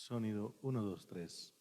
Sonido 1, 2, 3.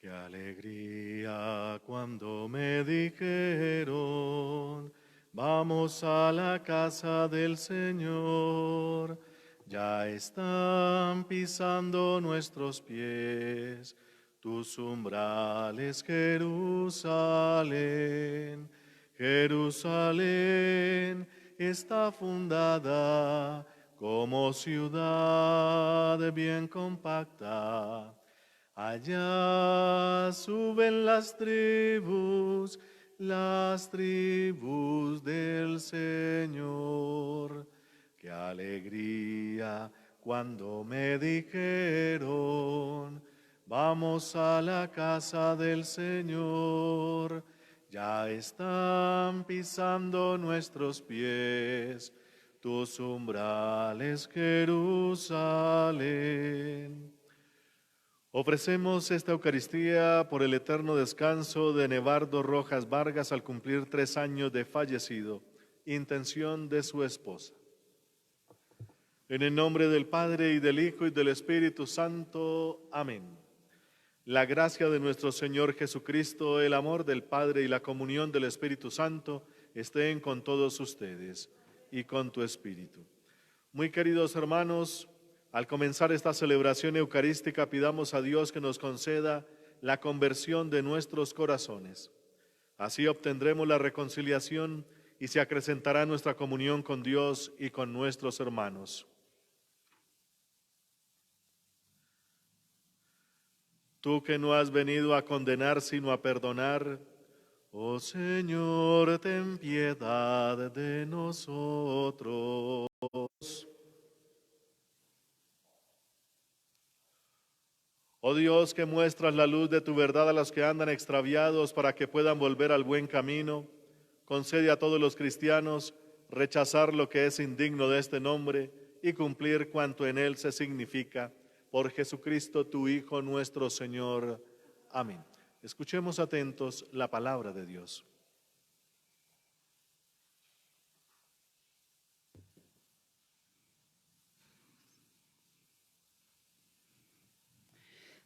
Qué alegría cuando me dijeron, vamos a la casa del Señor. Ya están pisando nuestros pies tus umbrales, Jerusalén. Jerusalén está fundada como ciudad bien compacta. Allá suben las tribus las tribus del Señor. ¡Qué alegría cuando me dijeron, vamos a la casa del Señor! Ya están pisando nuestros pies tus umbrales, Jerusalén. Ofrecemos esta Eucaristía por el eterno descanso de Nevardo Rojas Vargas al cumplir 3 años de fallecido, intención de su esposa. En el nombre del Padre, y del Hijo, y del Espíritu Santo. Amén. La gracia de nuestro Señor Jesucristo, el amor del Padre y la comunión del Espíritu Santo estén con todos ustedes y con tu espíritu. Muy queridos hermanos, al comenzar esta celebración eucarística, pidamos a Dios que nos conceda la conversión de nuestros corazones. Así obtendremos la reconciliación y se acrecentará nuestra comunión con Dios y con nuestros hermanos. Tú que no has venido a condenar sino a perdonar, oh Señor, ten piedad de nosotros. Oh Dios, que muestras la luz de tu verdad a los que andan extraviados para que puedan volver al buen camino, concede a todos los cristianos rechazar lo que es indigno de este nombre y cumplir cuanto en él se significa. Por Jesucristo, tu Hijo, nuestro Señor. Amén. Escuchemos atentos la palabra de Dios.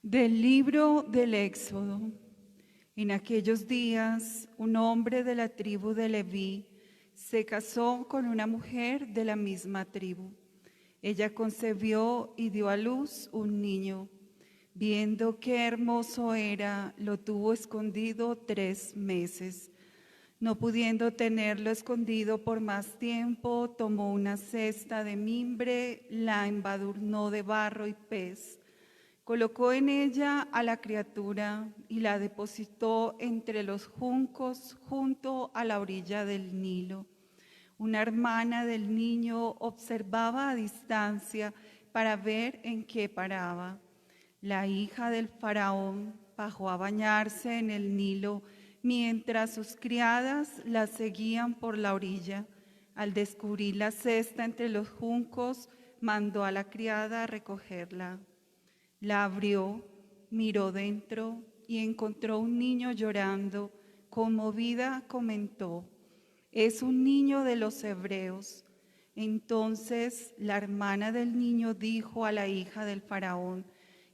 Del libro del Éxodo. En aquellos días, un hombre de la tribu de Leví se casó con una mujer de la misma tribu. Ella concebió y dio a luz un niño. Viendo qué hermoso era, lo tuvo escondido 3 meses. No pudiendo tenerlo escondido por más tiempo, tomó una cesta de mimbre, la embadurnó de barro y pez. Colocó en ella a la criatura y la depositó entre los juncos junto a la orilla del Nilo. Una hermana del niño observaba a distancia para ver en qué paraba. La hija del faraón bajó a bañarse en el Nilo mientras sus criadas la seguían por la orilla. Al descubrir la cesta entre los juncos, mandó a la criada a recogerla. La abrió, miró dentro y encontró un niño llorando. Conmovida comentó: «Es un niño de los hebreos». Entonces la hermana del niño dijo a la hija del faraón: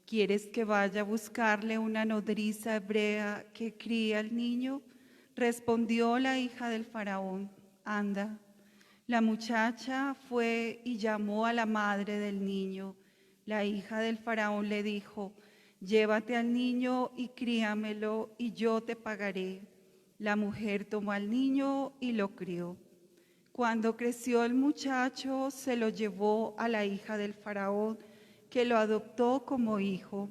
«¿Quieres que vaya a buscarle una nodriza hebrea que críe al niño?». Respondió la hija del faraón: «Anda». La muchacha fue y llamó a la madre del niño. La hija del faraón le dijo: «Llévate al niño y críamelo, y yo te pagaré». La mujer tomó al niño y lo crió. Cuando creció el muchacho, se lo llevó a la hija del faraón, que lo adoptó como hijo,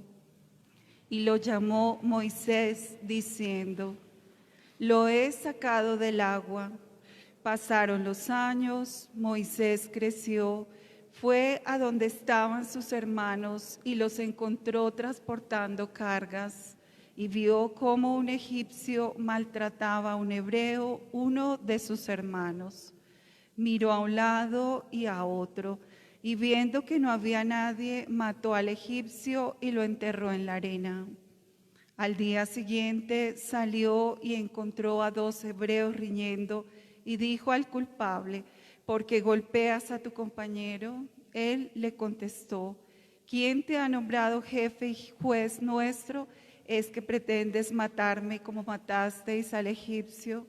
y lo llamó Moisés, diciendo: «Lo he sacado del agua». Pasaron los años, Moisés creció, fue a donde estaban sus hermanos y los encontró transportando cargas, y vio cómo un egipcio maltrataba a un hebreo, uno de sus hermanos. Miró a un lado y a otro, y viendo que no había nadie, mató al egipcio y lo enterró en la arena. Al día siguiente salió y encontró a 2 hebreos riñendo, y dijo al culpable: «¿Por qué golpeas a tu compañero?». Él le contestó: «¿Quién te ha nombrado jefe y juez nuestro? ¿Es que pretendes matarme como matasteis al egipcio?».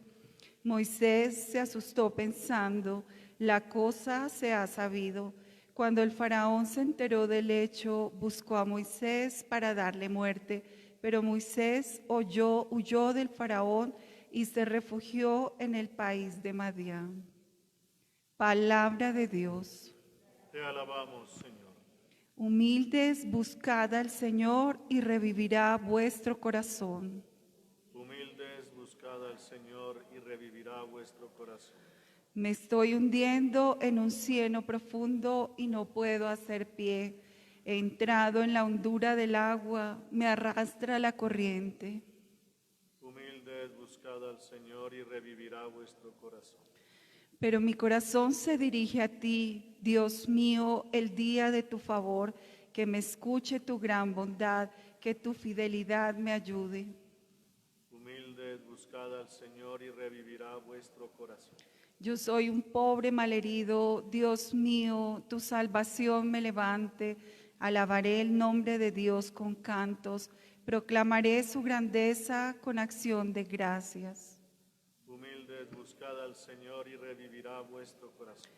Moisés se asustó pensando: «La cosa se ha sabido». Cuando el faraón se enteró del hecho, buscó a Moisés para darle muerte, pero Moisés huyó del faraón y se refugió en el país de Madián. Palabra de Dios. Te alabamos, Señor. Humildes, buscad al Señor y revivirá vuestro corazón. Humildes, buscad al Señor y revivirá vuestro corazón. Me estoy hundiendo en un cieno profundo y no puedo hacer pie. He entrado en la hondura del agua, me arrastra la corriente. Humildes, buscad al Señor y revivirá vuestro corazón. Pero mi corazón se dirige a ti, Dios mío, el día de tu favor, que me escuche tu gran bondad, que tu fidelidad me ayude. Humildes, buscad al Señor y revivirá vuestro corazón. Yo soy un pobre malherido, Dios mío, tu salvación me levante. Alabaré el nombre de Dios con cantos, proclamaré su grandeza con acción de gracias. Humildes, buscad al Señor y revivirá vuestro corazón.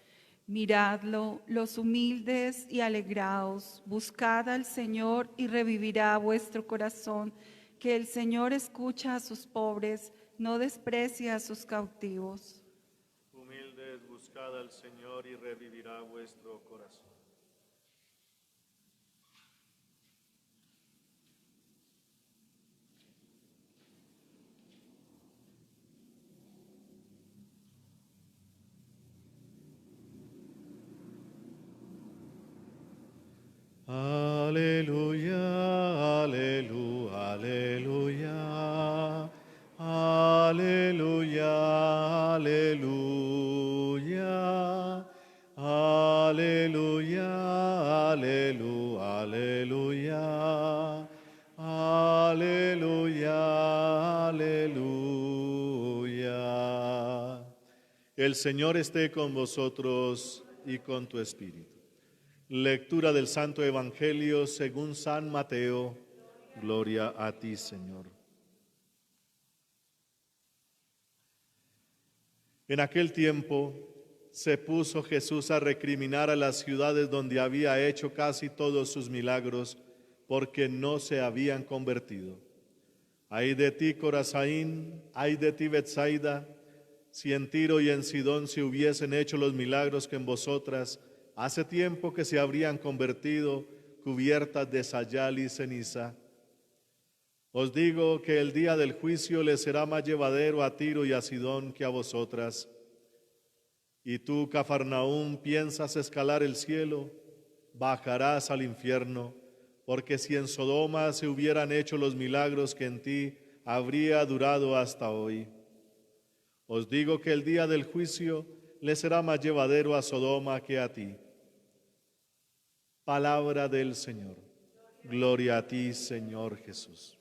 Miradlo, los humildes, y alegraos. Buscad al Señor y revivirá vuestro corazón, que el Señor escucha a sus pobres, no desprecia a sus cautivos. Humildes, buscad al Señor y revivirá vuestro corazón. Aleluya, aleluya, aleluya, aleluya, aleluya, aleluya, aleluya, aleluya, aleluya, aleluya. El Señor esté con vosotros y con tu espíritu. Lectura del Santo Evangelio según San Mateo. Gloria a ti, Señor. En aquel tiempo se puso Jesús a recriminar a las ciudades donde había hecho casi todos sus milagros, porque no se habían convertido. Ay de ti, Corazín, ay de ti, Betsaida, si en Tiro y en Sidón se hubiesen hecho los milagros que en vosotras, hace tiempo que se habrían convertido, cubiertas de sayal y ceniza. Os digo que el día del juicio les será más llevadero a Tiro y a Sidón que a vosotras. Y tú, Cafarnaúm, piensas escalar el cielo, bajarás al infierno, porque si en Sodoma se hubieran hecho los milagros que en ti, habría durado hasta hoy. Os digo que el día del juicio le será más llevadero a Sodoma que a ti. Palabra del Señor. Gloria a ti, Señor Jesús.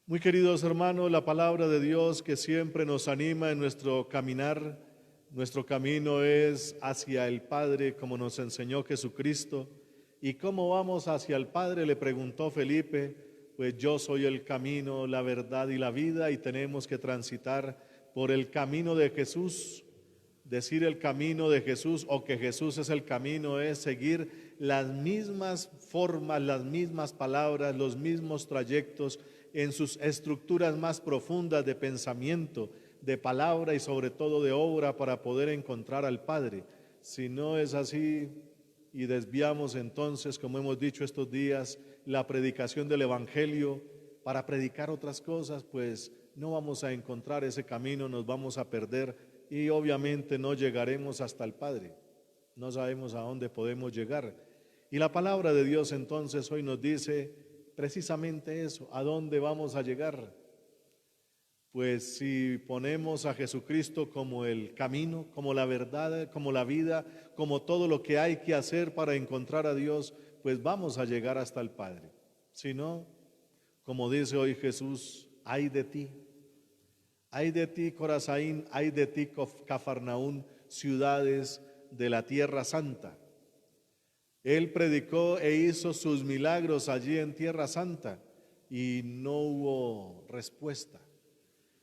Muy queridos hermanos, la palabra de Dios que siempre nos anima en nuestro caminar, nuestro camino es hacia el Padre, como nos enseñó Jesucristo. ¿Y cómo vamos hacia el Padre?, le preguntó Felipe. Pues yo soy el camino, la verdad y la vida, y tenemos que transitar por el camino de Jesús. Decir el camino de Jesús o que Jesús es el camino es seguir las mismas formas, las mismas palabras, los mismos trayectos en sus estructuras más profundas de pensamiento, de palabra y sobre todo de obra para poder encontrar al Padre. Si no es así y desviamos entonces, como hemos dicho estos días, la predicación del Evangelio para predicar otras cosas, pues no vamos a encontrar ese camino, nos vamos a perder y obviamente no llegaremos hasta el Padre. No sabemos a dónde podemos llegar. Y la palabra de Dios entonces hoy nos dice precisamente eso, ¿a dónde vamos a llegar? Pues si ponemos a Jesucristo como el camino, como la verdad, como la vida, como todo lo que hay que hacer para encontrar a Dios, pues vamos a llegar hasta el Padre. Si no, como dice hoy Jesús, ay de ti, Corazín, ay de ti, Cafarnaúm, ciudades de la Tierra Santa. Él predicó e hizo sus milagros allí en Tierra Santa y no hubo respuesta.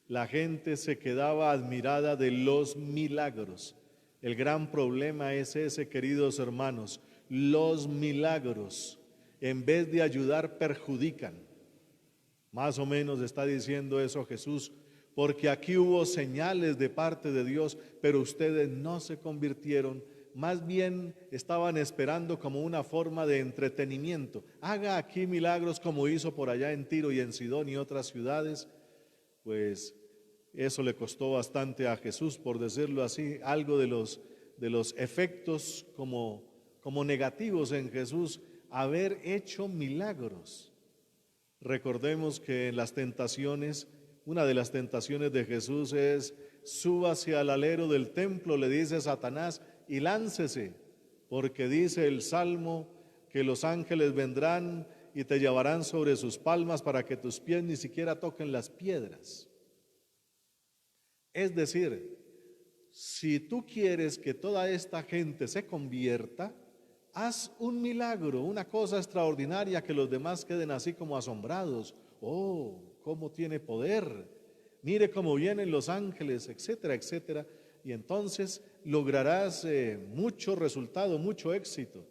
La gente se quedaba admirada de los milagros. El gran problema es ese, queridos hermanos, los milagros, en vez de ayudar, perjudican. Más o menos está diciendo eso Jesús, porque aquí hubo señales de parte de Dios, pero ustedes no se convirtieron, más bien estaban esperando como una forma de entretenimiento. Haga aquí milagros como hizo por allá en Tiro y en Sidón y otras ciudades. Pues eso le costó bastante a Jesús, por decirlo así, algo de los efectos como negativos en Jesús, haber hecho milagros. Recordemos que en las tentaciones, una de las tentaciones de Jesús es: súbase al alero del templo, le dice Satanás, y láncese, porque dice el Salmo que los ángeles vendrán y te llevarán sobre sus palmas para que tus pies ni siquiera toquen las piedras. Es decir, si tú quieres que toda esta gente se convierta, haz un milagro, una cosa extraordinaria, que los demás queden así como asombrados. Oh, cómo tiene poder. Mire cómo vienen los ángeles, etcétera, etcétera. Y entonces lograrás mucho resultado, mucho éxito.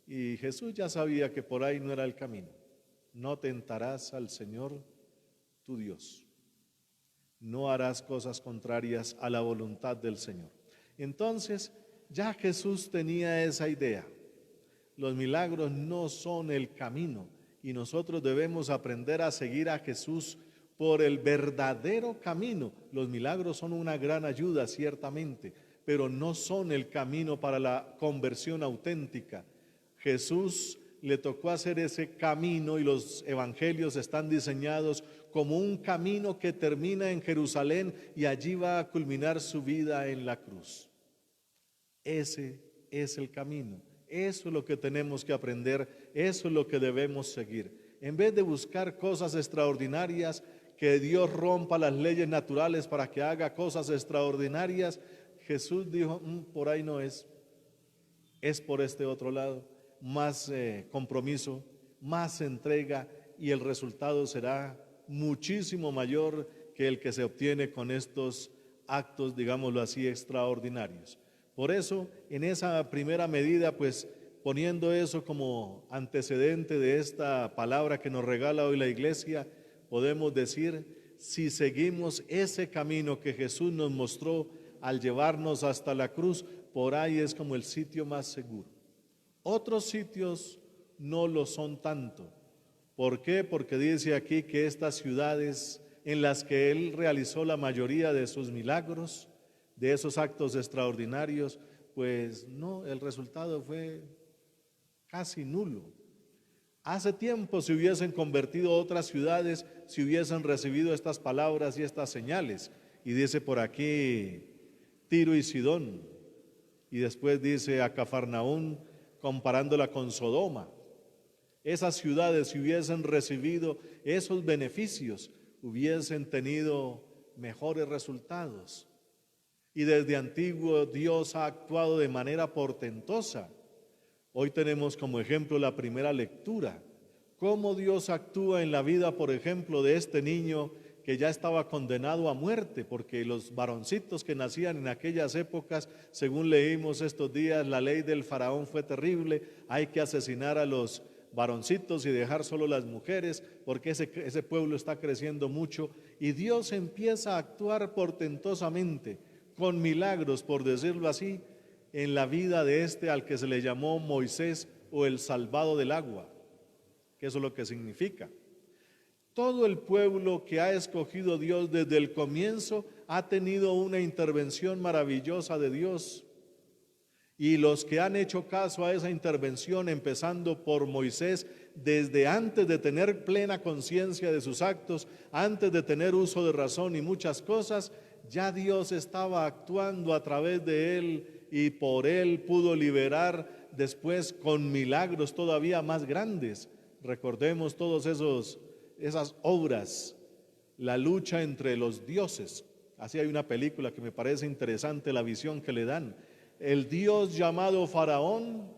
Y Jesús ya sabía que por ahí no era el camino. No tentarás al Señor tu Dios. No harás cosas contrarias a la voluntad del Señor. Entonces, ya Jesús tenía esa idea. Los milagros no son el camino y nosotros debemos aprender a seguir a Jesús por el verdadero camino. Los milagros son una gran ayuda, ciertamente, pero no son el camino para la conversión auténtica. Jesús le tocó hacer ese camino y los evangelios están diseñados como un camino que termina en Jerusalén y allí va a culminar su vida en la cruz. Ese es el camino. Eso es lo que tenemos que aprender, eso es lo que debemos seguir. En vez de buscar cosas extraordinarias, que Dios rompa las leyes naturales para que haga cosas extraordinarias, Jesús dijo, por ahí no es por este otro lado. Más compromiso, más entrega, y el resultado será muchísimo mayor que el que se obtiene con estos actos, digámoslo así, extraordinarios. Por eso, en esa primera medida, pues poniendo eso como antecedente de esta palabra que nos regala hoy la iglesia, podemos decir, si seguimos ese camino que Jesús nos mostró al llevarnos hasta la cruz, por ahí es como el sitio más seguro. Otros sitios no lo son tanto. ¿Por qué? Porque dice aquí que estas ciudades en las que Él realizó la mayoría de sus milagros, de esos actos extraordinarios, pues no, el resultado fue casi nulo. Hace tiempo se hubiesen convertido otras ciudades si hubiesen recibido estas palabras y estas señales. Y dice por aquí Tiro y Sidón, y después dice a Cafarnaún, comparándola con Sodoma. Esas ciudades, si hubiesen recibido esos beneficios, hubiesen tenido mejores resultados. Y desde antiguo Dios ha actuado de manera portentosa. Hoy tenemos como ejemplo la primera lectura, cómo Dios actúa en la vida, por ejemplo, de este niño que ya estaba condenado a muerte, porque los varoncitos que nacían en aquellas épocas, según leímos estos días, la ley del faraón fue terrible, hay que asesinar a los varoncitos y dejar solo las mujeres, porque ese pueblo está creciendo mucho, y Dios empieza a actuar portentosamente, con milagros, por decirlo así, en la vida de al que se le llamó Moisés, o el salvado del agua, que eso es lo que significa. Todo el pueblo que ha escogido Dios desde el comienzo ha tenido una intervención maravillosa de Dios. Y los que han hecho caso a esa intervención, empezando por Moisés, desde antes de tener plena conciencia de sus actos, antes de tener uso de razón y muchas cosas, ya Dios estaba actuando a través de él y por él pudo liberar después con milagros todavía más grandes. Recordemos todos esas obras, la lucha entre los dioses. Así hay una película que me parece interesante, la visión que le dan. El dios llamado Faraón,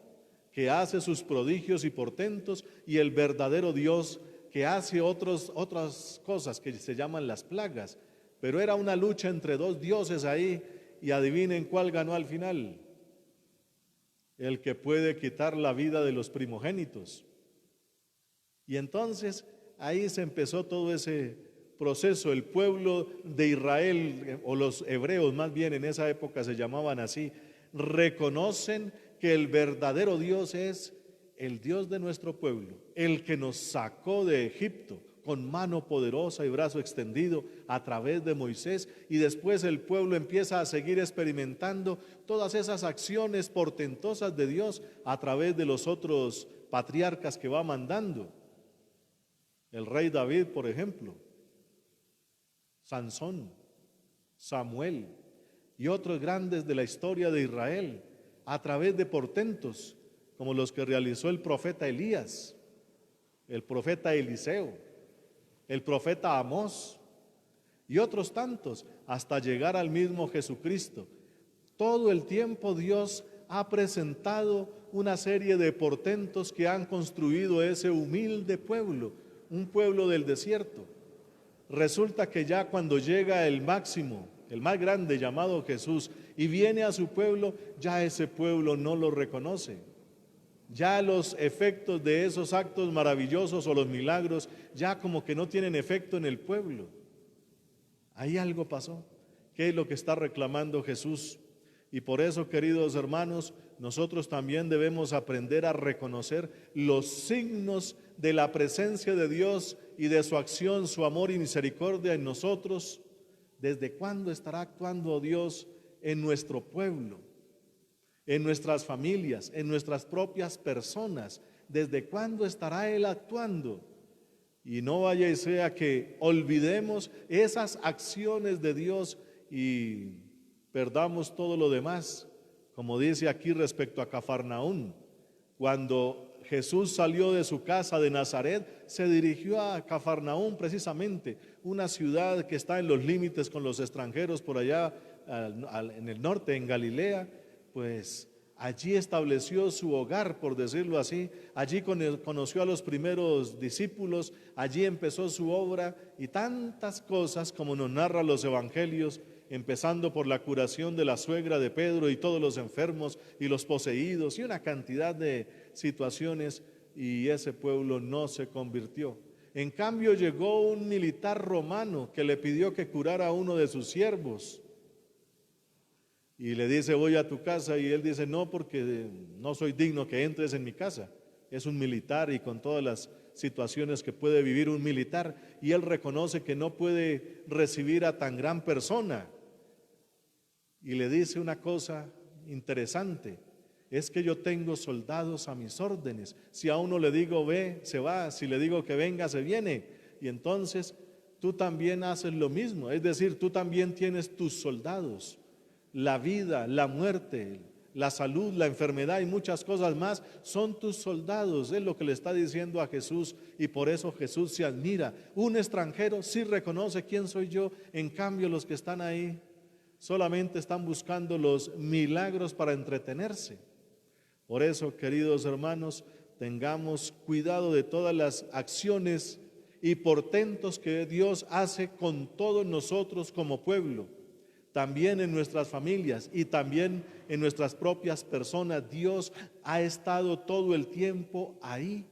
que hace sus prodigios y portentos, y el verdadero Dios que hace otras cosas que se llaman las plagas. Pero era una lucha entre dos dioses ahí, y adivinen cuál ganó al final. El que puede quitar la vida de los primogénitos. Y entonces ahí se empezó todo ese proceso. El pueblo de Israel, o los hebreos más bien en esa época se llamaban así, reconocen que el verdadero Dios es el Dios de nuestro pueblo, el que nos sacó de Egipto con mano poderosa y brazo extendido a través de Moisés, y después el pueblo empieza a seguir experimentando todas esas acciones portentosas de Dios a través de los otros patriarcas que va mandando. El rey David, por ejemplo, Sansón, Samuel y otros grandes de la historia de Israel, a través de portentos como los que realizó el profeta Elías, el profeta Eliseo, el profeta Amós y otros tantos, hasta llegar al mismo Jesucristo. Todo el tiempo Dios ha presentado una serie de portentos que han construido ese humilde pueblo, un pueblo del desierto. Resulta que ya cuando llega el máximo, el más grande llamado Jesús, y viene a su pueblo, ya ese pueblo no lo reconoce. Ya los efectos de esos actos maravillosos o los milagros ya como que no tienen efecto en el pueblo. Ahí algo pasó. ¿Qué es lo que está reclamando Jesús? Y por eso, queridos hermanos, nosotros también debemos aprender a reconocer los signos de la presencia de Dios y de su acción, su amor y misericordia en nosotros. ¿Desde cuándo estará actuando Dios en nuestro pueblo, en nuestras familias, en nuestras propias personas? ¿Desde cuándo estará Él actuando? Y no vaya y sea que olvidemos esas acciones de Dios y perdamos todo lo demás. Como dice aquí respecto a Cafarnaún, cuando Jesús salió de su casa de Nazaret, se dirigió a Cafarnaún precisamente, una ciudad que está en los límites con los extranjeros por allá en el norte, en Galilea. Pues allí estableció su hogar, por decirlo así. Allí conoció a los primeros discípulos, allí empezó su obra y tantas cosas como nos narran los evangelios, empezando por la curación de la suegra de Pedro y todos los enfermos y los poseídos y una cantidad de situaciones, y ese pueblo no se convirtió. En cambio llegó un militar romano que le pidió que curara a uno de sus siervos. Y le dice, voy a tu casa, y él dice, no, porque no soy digno que entres en mi casa. Es un militar y con todas las situaciones que puede vivir un militar, y él reconoce que no puede recibir a tan gran persona. Y le dice una cosa interesante, es que yo tengo soldados a mis órdenes. Si a uno le digo ve, se va, si le digo que venga, se viene. Y entonces tú también haces lo mismo, es decir, tú también tienes tus soldados. La vida, la muerte, la salud, la enfermedad y muchas cosas más son tus soldados. Es lo que le está diciendo a Jesús, y por eso Jesús se admira. Un extranjero sí reconoce quién soy yo, en cambio los que están ahí solamente están buscando los milagros para entretenerse. Por eso, queridos hermanos, tengamos cuidado de todas las acciones y portentos que Dios hace con todos nosotros como pueblo. También en nuestras familias y también en nuestras propias personas, Dios ha estado todo el tiempo ahí,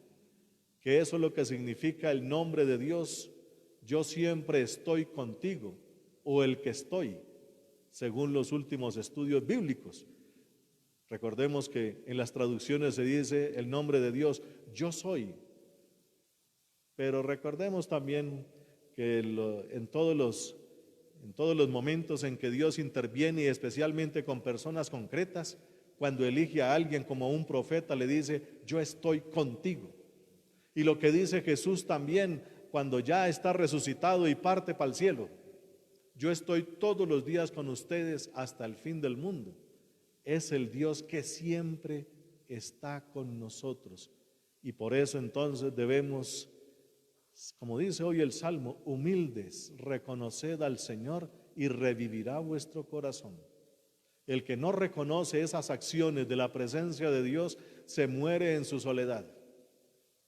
que eso es lo que significa el nombre de Dios. Yo siempre estoy contigo, o el que estoy, según los últimos estudios bíblicos. Recordemos que en las traducciones se dice el nombre de Dios, yo soy. Pero recordemos también que en todos los momentos en que Dios interviene, y especialmente con personas concretas, cuando elige a alguien como un profeta, le dice, yo estoy contigo. Y lo que dice Jesús también, cuando ya está resucitado y parte para el cielo, yo estoy todos los días con ustedes hasta el fin del mundo. Es el Dios que siempre está con nosotros. Y por eso entonces debemos, como dice hoy el Salmo, humildes, reconoced al Señor y revivirá vuestro corazón. El que no reconoce esas acciones de la presencia de Dios se muere en su soledad,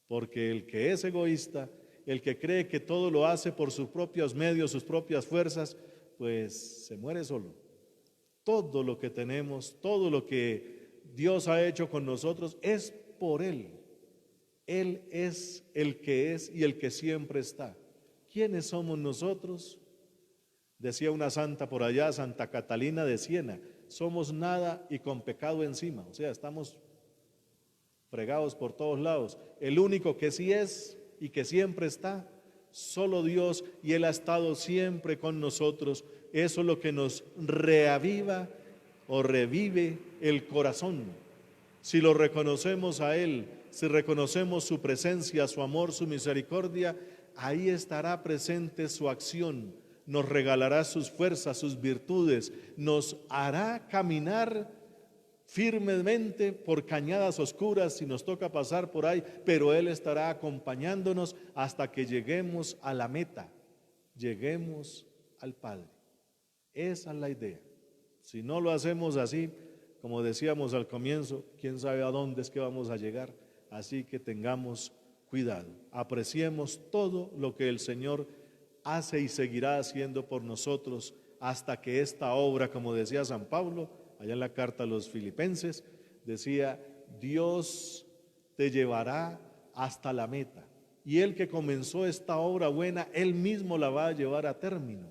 porque el que es egoísta, el que cree que todo lo hace por sus propios medios, sus propias fuerzas, pues se muere solo. Todo lo que tenemos, todo lo que Dios ha hecho con nosotros es por Él. Él es el que es y el que siempre está. ¿Quiénes somos nosotros? Decía una santa por allá, Santa Catalina de Siena, somos nada y con pecado encima, o sea, estamos fregados por todos lados. El único que sí es y que siempre está, solo Dios, y Él ha estado siempre con nosotros. Eso es lo que nos reaviva o revive el corazón. Si lo reconocemos a Él, si reconocemos su presencia, su amor, su misericordia, ahí estará presente su acción, nos regalará sus fuerzas, sus virtudes, nos hará caminar firmemente por cañadas oscuras si nos toca pasar por ahí, pero Él estará acompañándonos hasta que lleguemos a la meta, lleguemos al Padre. Esa es la idea. Si no lo hacemos así, como decíamos al comienzo, quién sabe a dónde es que vamos a llegar. Así que tengamos cuidado, apreciemos todo lo que el Señor hace y seguirá haciendo por nosotros hasta que esta obra, como decía San Pablo, allá en la carta a los Filipenses, decía, Dios te llevará hasta la meta. Y el que comenzó esta obra buena, Él mismo la va a llevar a término.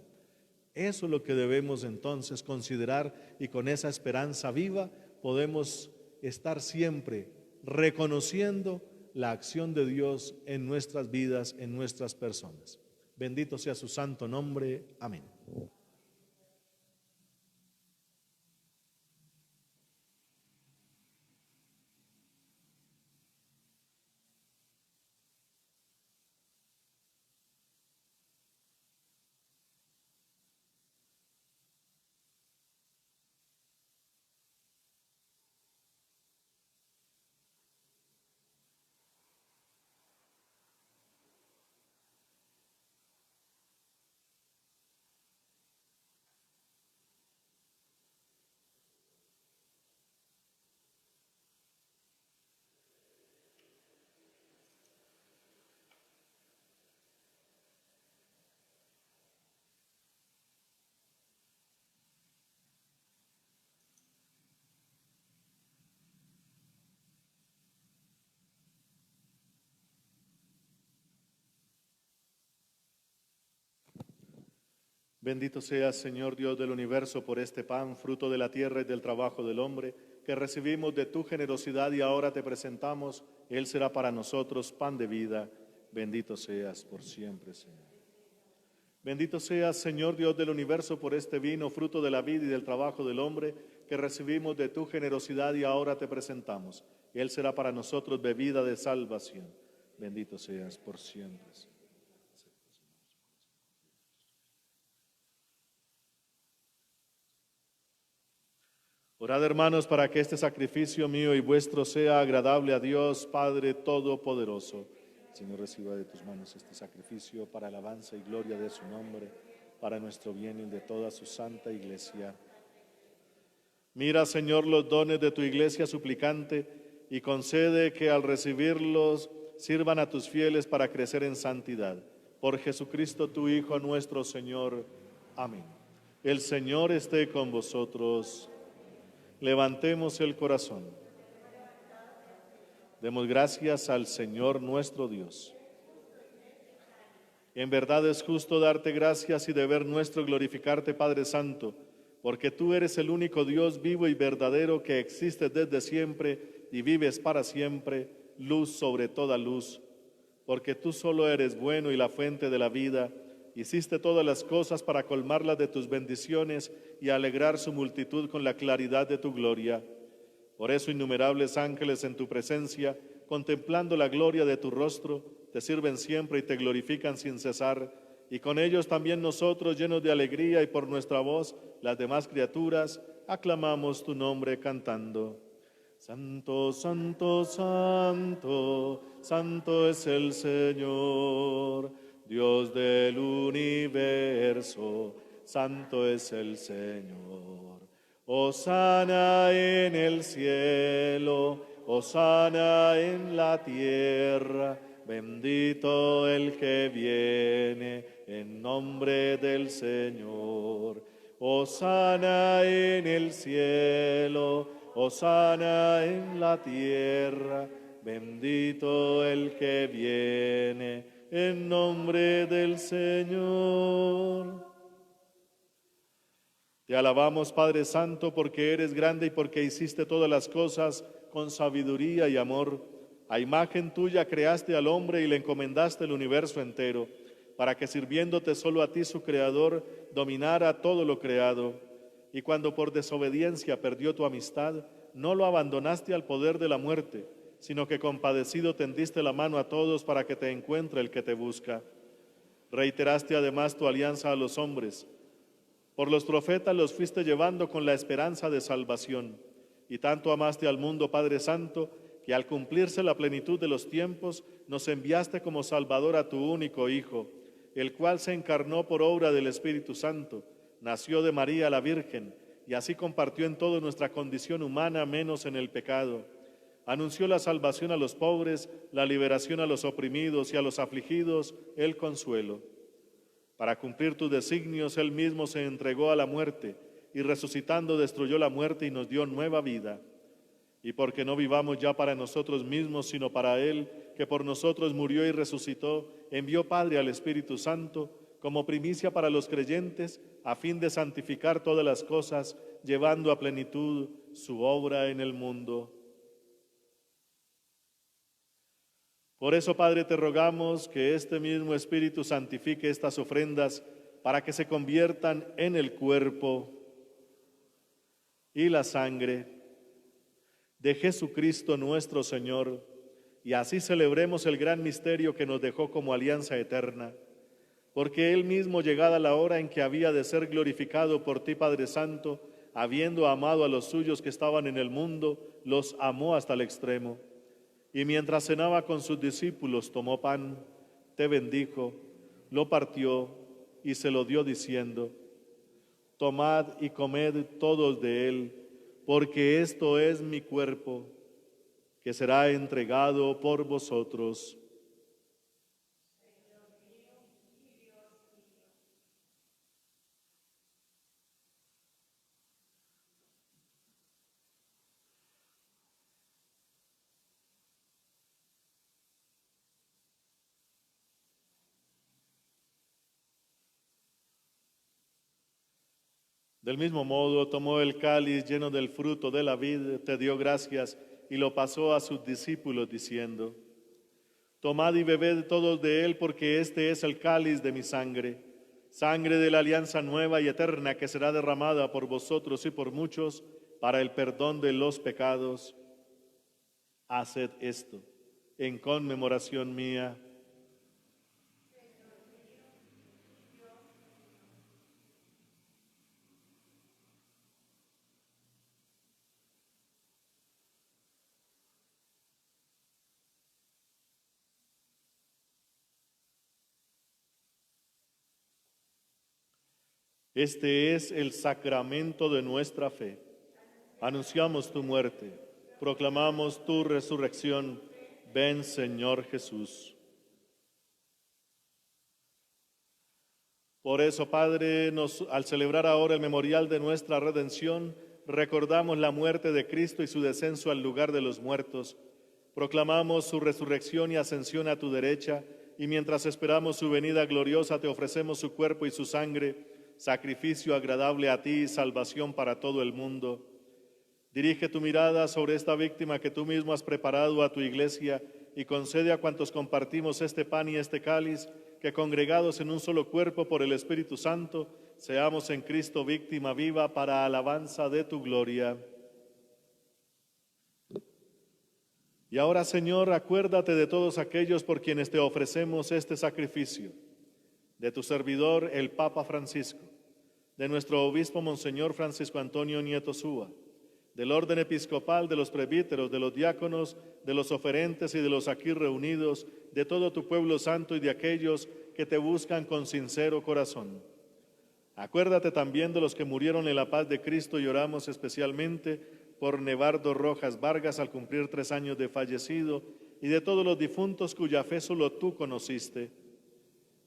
Eso es lo que debemos entonces considerar, y con esa esperanza viva podemos estar siempre reconociendo la acción de Dios en nuestras vidas, en nuestras personas. Bendito sea su santo nombre. Amén. Bendito seas, Señor Dios del universo, por este pan, fruto de la tierra y del trabajo del hombre, que recibimos de tu generosidad y ahora te presentamos. Él será para nosotros pan de vida. Bendito seas por siempre, Señor. Bendito seas, Señor Dios del universo, por este vino, fruto de la vida y del trabajo del hombre, que recibimos de tu generosidad y ahora te presentamos. Él será para nosotros bebida de salvación. Bendito seas por siempre, Señor. Orad, hermanos, para que este sacrificio mío y vuestro sea agradable a Dios, Padre Todopoderoso. Señor, reciba de tus manos este sacrificio para alabanza y gloria de su nombre, para nuestro bien y el de toda su santa iglesia. Mira, Señor, los dones de tu iglesia suplicante y concede que al recibirlos sirvan a tus fieles para crecer en santidad. Por Jesucristo, tu Hijo nuestro Señor. Amén. El Señor esté con vosotros. Levantemos el corazón. Demos gracias al Señor nuestro Dios. En verdad es justo darte gracias y deber nuestro glorificarte, Padre Santo, porque tú eres el único Dios vivo y verdadero que existe desde siempre y vives para siempre, luz sobre toda luz. Porque tú solo eres bueno y la fuente de la vida. Hiciste todas las cosas para colmarlas de tus bendiciones y alegrar su multitud con la claridad de tu gloria. Por eso innumerables ángeles en tu presencia, contemplando la gloria de tu rostro, te sirven siempre y te glorifican sin cesar. Y con ellos también nosotros, llenos de alegría y por nuestra voz, las demás criaturas, aclamamos tu nombre cantando. Santo, santo, santo, santo es el Señor, Dios del universo, santo es el Señor. Hosana en el cielo, hosana en la tierra, bendito el que viene en nombre del Señor. Hosana en el cielo, hosana en la tierra, bendito el que viene en nombre del Señor. Te alabamos, Padre Santo, porque eres grande y porque hiciste todas las cosas con sabiduría y amor. A imagen tuya creaste al hombre y le encomendaste el universo entero, para que sirviéndote solo a ti, su Creador, dominara todo lo creado. Y cuando por desobediencia perdió tu amistad, no lo abandonaste al poder de la muerte, sino que compadecido tendiste la mano a todos para que te encuentre el que te busca. Reiteraste además tu alianza a los hombres. Por los profetas los fuiste llevando con la esperanza de salvación. Y tanto amaste al mundo, Padre Santo, que al cumplirse la plenitud de los tiempos, nos enviaste como Salvador a tu único Hijo, el cual se encarnó por obra del Espíritu Santo, nació de María la Virgen, y así compartió en todo nuestra condición humana, menos en el pecado. Anunció la salvación a los pobres, la liberación a los oprimidos y a los afligidos, el consuelo. Para cumplir tus designios, Él mismo se entregó a la muerte, y resucitando destruyó la muerte y nos dio nueva vida. Y porque no vivamos ya para nosotros mismos, sino para Él, que por nosotros murió y resucitó, envió Padre al Espíritu Santo, como primicia para los creyentes, a fin de santificar todas las cosas, llevando a plenitud su obra en el mundo. Por eso, Padre, te rogamos que este mismo Espíritu santifique estas ofrendas para que se conviertan en el cuerpo y la sangre de Jesucristo nuestro Señor, y así celebremos el gran misterio que nos dejó como alianza eterna, porque Él mismo, llegada la hora en que había de ser glorificado por ti, Padre Santo, habiendo amado a los suyos que estaban en el mundo, los amó hasta el extremo. Y mientras cenaba con sus discípulos, tomó pan, te bendijo, lo partió y se lo dio diciendo: tomad y comed todos de él, porque esto es mi cuerpo, que será entregado por vosotros. Del mismo modo, tomó el cáliz lleno del fruto de la vid, te dio gracias y lo pasó a sus discípulos diciendo: tomad y bebed todos de él, porque este es el cáliz de mi sangre, sangre de la alianza nueva y eterna que será derramada por vosotros y por muchos para el perdón de los pecados. Haced esto en conmemoración mía. Este es el sacramento de nuestra fe. Anunciamos tu muerte, proclamamos tu resurrección. Ven, Señor Jesús. Por eso, Padre, al celebrar ahora el memorial de nuestra redención, recordamos la muerte de Cristo y su descenso al lugar de los muertos. Proclamamos su resurrección y ascensión a tu derecha, y mientras esperamos su venida gloriosa, te ofrecemos su cuerpo y su sangre, sacrificio agradable a ti y salvación para todo el mundo. Dirige tu mirada sobre esta víctima que tú mismo has preparado a tu iglesia y concede a cuantos compartimos este pan y este cáliz, que congregados en un solo cuerpo por el Espíritu Santo, seamos en Cristo víctima viva para alabanza de tu gloria. Y ahora, Señor, acuérdate de todos aquellos por quienes te ofrecemos este sacrificio, de tu servidor, el Papa Francisco, de nuestro obispo Monseñor Francisco Antonio Nieto Súa, del orden episcopal, de los presbíteros, de los diáconos, de los oferentes y de los aquí reunidos, de todo tu pueblo santo y de aquellos que te buscan con sincero corazón. Acuérdate también de los que murieron en la paz de Cristo y oramos especialmente por Nevardo Rojas Vargas al cumplir 3 años de fallecido, y de todos los difuntos cuya fe solo tú conociste.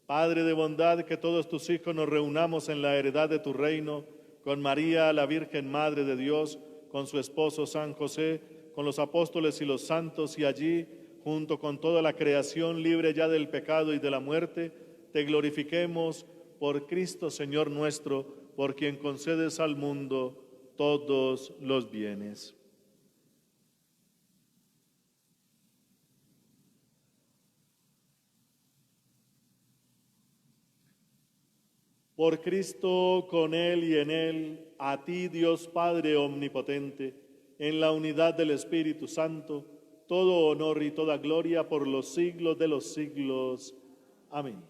Padre de bondad, que todos tus hijos nos reunamos en la heredad de tu reino, con María, la Virgen Madre de Dios, con su esposo San José, con los apóstoles y los santos, y allí, junto con toda la creación libre ya del pecado y de la muerte, te glorifiquemos por Cristo Señor nuestro, por quien concedes al mundo todos los bienes. Por Cristo, con Él y en Él, a ti, Dios Padre Omnipotente, en la unidad del Espíritu Santo, todo honor y toda gloria por los siglos de los siglos. Amén.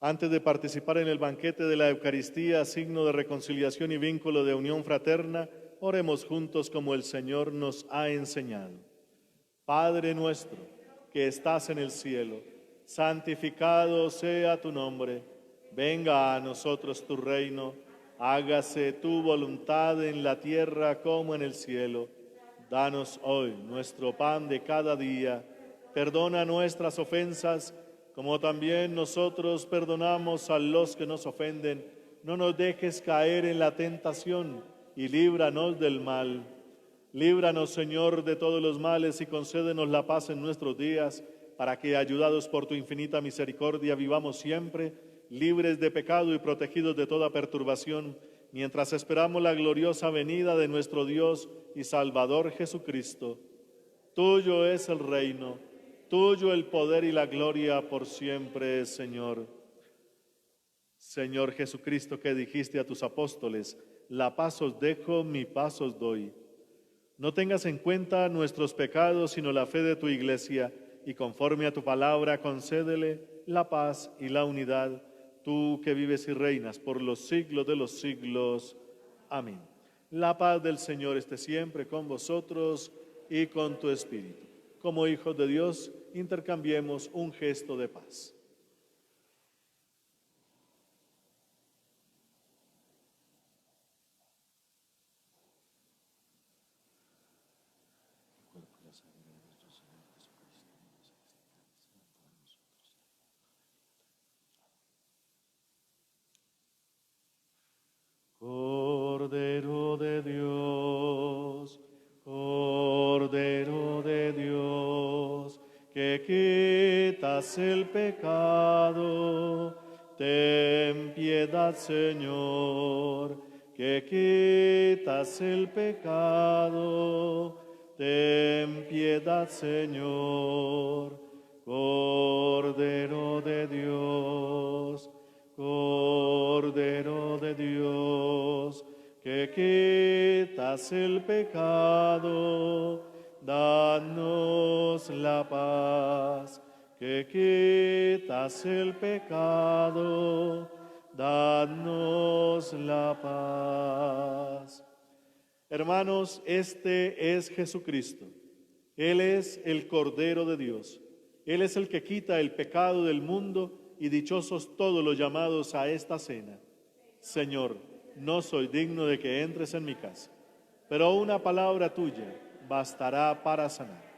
Antes de participar en el banquete de la Eucaristía, signo de reconciliación y vínculo de unión fraterna, oremos juntos como el Señor nos ha enseñado. Padre nuestro, que estás en el cielo, santificado sea tu nombre. Venga a nosotros tu reino. Hágase tu voluntad en la tierra como en el cielo. Danos hoy nuestro pan de cada día. Perdona nuestras ofensas, como también nosotros perdonamos a los que nos ofenden. No nos dejes caer en la tentación y líbranos del mal. Líbranos, Señor, de todos los males y concédenos la paz en nuestros días, para que, ayudados por tu infinita misericordia, vivamos siempre libres de pecado y protegidos de toda perturbación, mientras esperamos la gloriosa venida de nuestro Dios y Salvador Jesucristo. Tuyo es el reino, tuyo el poder y la gloria por siempre, Señor. Señor Jesucristo, que dijiste a tus apóstoles, la paz os dejo, mi paz os doy. No tengas en cuenta nuestros pecados, sino la fe de tu Iglesia, y conforme a tu palabra concédele la paz y la unidad, tú que vives y reinas por los siglos de los siglos. Amén. La paz del Señor esté siempre con vosotros y con tu espíritu. Como hijos de Dios, intercambiemos un gesto de paz. Cordero de Dios, Cordero de Dios, que quitas el pecado, ten piedad, Señor, que quitas el pecado, ten piedad, Señor. Cordero de Dios, Cordero de Dios, que quitas el pecado, danos la paz. Que quitas el pecado, danos la paz. Hermanos, este es Jesucristo. Él es el Cordero de Dios. Él es el que quita el pecado del mundo, y dichosos todos los llamados a esta cena. Señor, no soy digno de que entres en mi casa, pero una palabra tuya bastará para sanar.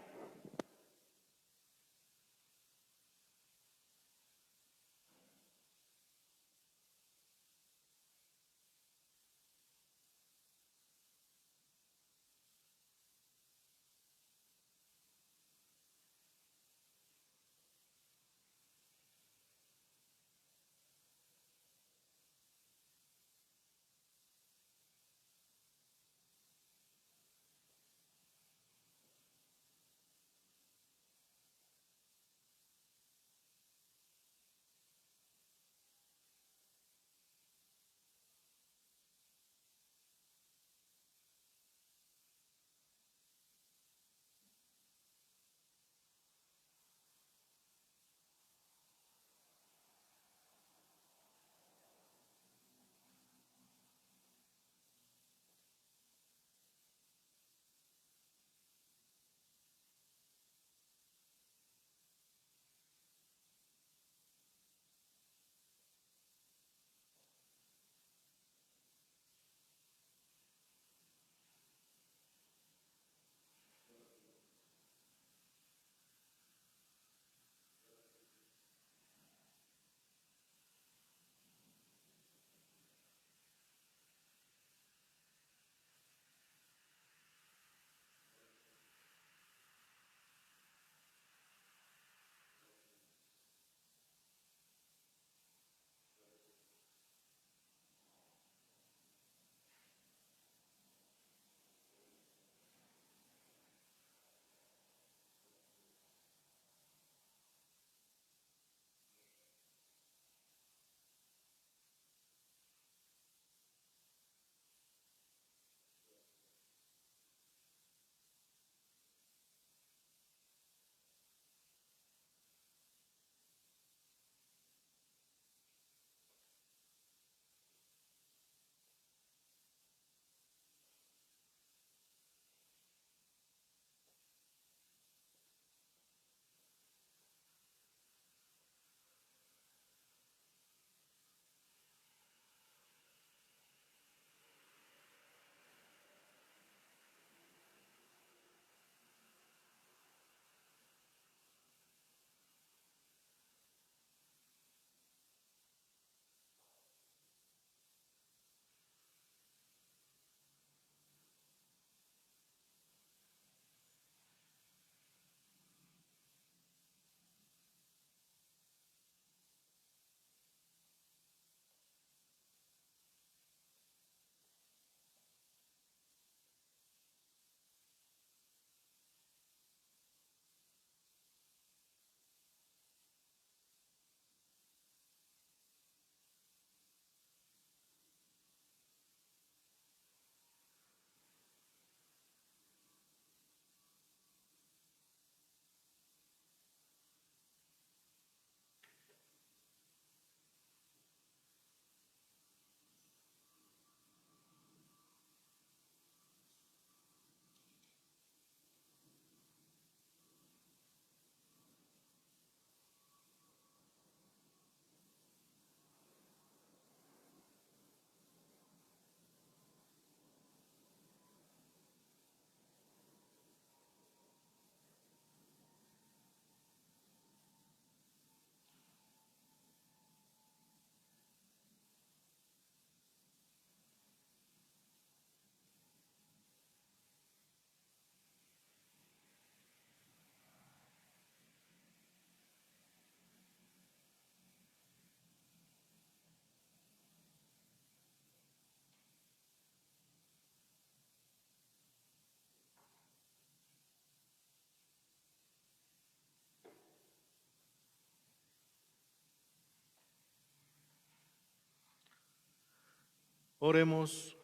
Oremos.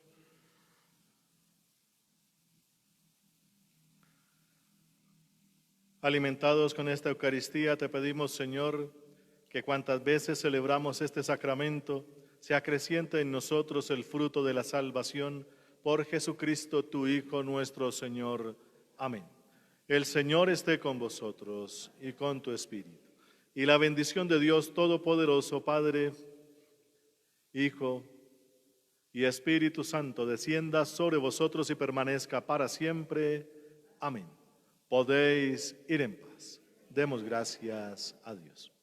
Alimentados con esta Eucaristía, te pedimos, Señor, que cuantas veces celebramos este sacramento, se acreciente en nosotros el fruto de la salvación por Jesucristo, tu Hijo nuestro Señor. Amén. El Señor esté con vosotros y con tu espíritu. Y la bendición de Dios Todopoderoso, Padre, Hijo y Espíritu Santo, descienda sobre vosotros y permanezca para siempre. Amén. Podéis ir en paz. Demos gracias a Dios.